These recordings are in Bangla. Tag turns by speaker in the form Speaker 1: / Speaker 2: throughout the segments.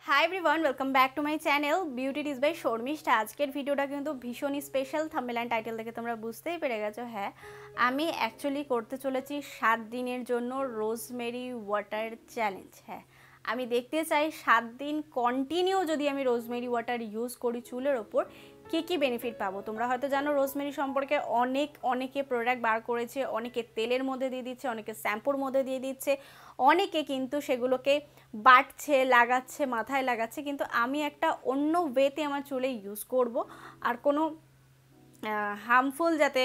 Speaker 1: High everyone welcome back to my channel beauty tips by Sharmistha. আজকের ভিডিওটা কিন্তু ভীষণই স্পেশাল। থাম্বনেল এন্ড টাইটেল দেখে তোমরা বুঝতেই পেরে গেছো। হ্যাঁ, আমি অ্যাকচুয়ালি করতে চলেছি 7 দিনের জন্য রোজমেরি ওয়াটার চ্যালেঞ্জ। হ্যাঁ, আমি দেখতে চাই 7 দিন কন্টিনিউ যদি আমি রোজমেরি ওয়াটার ইউজ করি চুলের ওপর কী কী বেনিফিট পাবো। তোমরা হয়তো জানো রোজমেরি সম্পর্কে অনেকে প্রোডাক্ট বার করেছে, অনেকে তেলের মধ্যে দিয়ে দিচ্ছে, অনেকে শ্যাম্পুর মধ্যে দিয়ে দিচ্ছে, অনেকে কিন্তু সেগুলোকে বাটছে, লাগাচ্ছে, মাথায় লাগাচ্ছে। কিন্তু আমি একটা অন্য ওয়েতে আমার চুলে ইউজ করব, আর কোনো হার্মফুল যাতে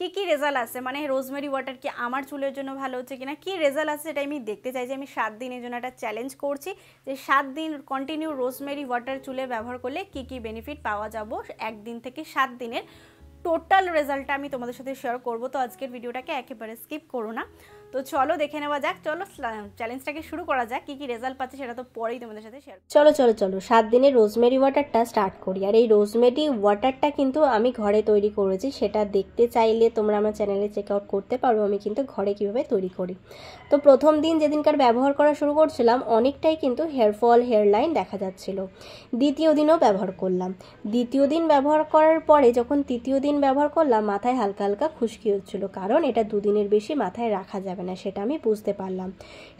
Speaker 1: কী রেজাল্ট আসে, মানে রোজমেরি ওয়াটার কি আমার চুলের জন্য ভালো হচ্ছে কিনা, কী রেজাল্ট আসছে সেটা আমি দেখতে চাই। যে আমি 7 দিনের জন্য একটা চ্যালেঞ্জ করছি যে 7 দিন কন্টিনিউ রোজমেরি ওয়াটার চুলে ব্যবহার করলে কী বেনিফিট পাওয়া যাবো। 1 দিন থেকে 7 দিনের টোটাল রেজাল্টটা আমি তোমাদের সাথে শেয়ার করব। তো আজকের ভিডিওটাকে একেবারে স্কিপ করো না। তো চলো দেখে নেওয়া যাক, চলো চ্যালেঞ্জটাকে শুরু করা যাক। কী রেজাল্ট পাচ্ছে সেটা তো পরেই তোমাদের সাথে শেয়ার।
Speaker 2: চলো 7 দিনের রোজমেরি ওয়াটারটা স্টার্ট করি। আর এই রোজমেরি ওয়াটারটা কিন্তু আমি ঘরে তৈরি করেছি, সেটা দেখতে চাইলে তোমরা আমার চ্যানেলে চেক আউট করতে পারো আমি কিন্তু ঘরে কিভাবে তৈরি করি। তো প্রথম দিন যেদিনকার ব্যবহার করা শুরু করছিলাম অনেকটাই কিন্তু হেয়ারফল, হেয়ার লাইন দেখা যাচ্ছিল। দ্বিতীয় দিনও ব্যবহার করলাম। দ্বিতীয় দিন ব্যবহার করার পরে যখন তৃতীয় দিন ব্যবহার করলাম মাথায় হালকা হালকা খুশকি হচ্ছিল, কারণ এটা 2 দিনের বেশি মাথায় রাখা যাবে না, সেটা আমি বুঝতে পারলাম।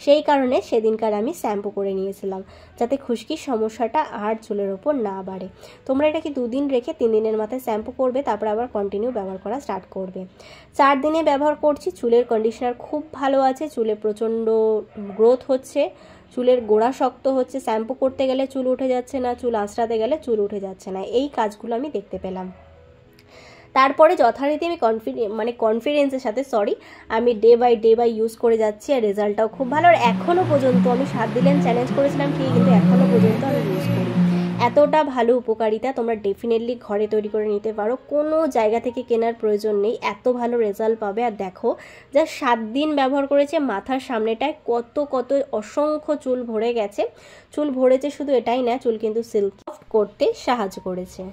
Speaker 2: সেই কারণে সেদিনকার আমি শ্যাম্পু করে নিয়েছিলাম যাতে খুশকির সমস্যাটা আর চুলের ওপর না বাড়ে। তোমরা এটাকে 2 দিন রেখে 3 দিনের মাথায় শ্যাম্পু করবে, তারপর আবার কন্টিনিউ ব্যবহার করা স্টার্ট করবে। 4 দিনে ব্যবহার করছি, চুলের কন্ডিশনার খুব ভালো আছে, চুলে প্রচণ্ড গ্রোথ হচ্ছে, চুলের গোড়া শক্ত হচ্ছে, শ্যাম্পু করতে গেলে চুল উঠে যাচ্ছে না, চুল আঁচড়াতে গেলে চুল উঠে যাচ্ছে না, এই কাজগুলো আমি দেখতে পেলাম। তারপরে যথারীতি আমি কনফিডেন্সের সাথে আমি ডে বাই ইউজ করে যাচ্ছি, আর রেজাল্টটাও খুব ভালো। আর এখনও পর্যন্ত আমি 7 দিনের চ্যালেঞ্জ করেছিলাম ঠিক, কিন্তু এখনও পর্যন্ত আমি ইউজ করি। এতটা ভালো উপকারিতা, তোমরা ডেফিনেটলি ঘরে তৈরি করে নিতে পারো, কোনো জায়গা থেকে কেনার প্রয়োজন নেই, এত ভালো রেজাল্ট পাবে। আর দেখো যা 7 দিন ব্যবহার করেছে মাথার সামনেটায় কত অসংখ্য চুল ভরে গেছে। চুল ভরেছে শুধু এটাই না, চুল কিন্তু সিল্ক করতে সাহায্য করেছে।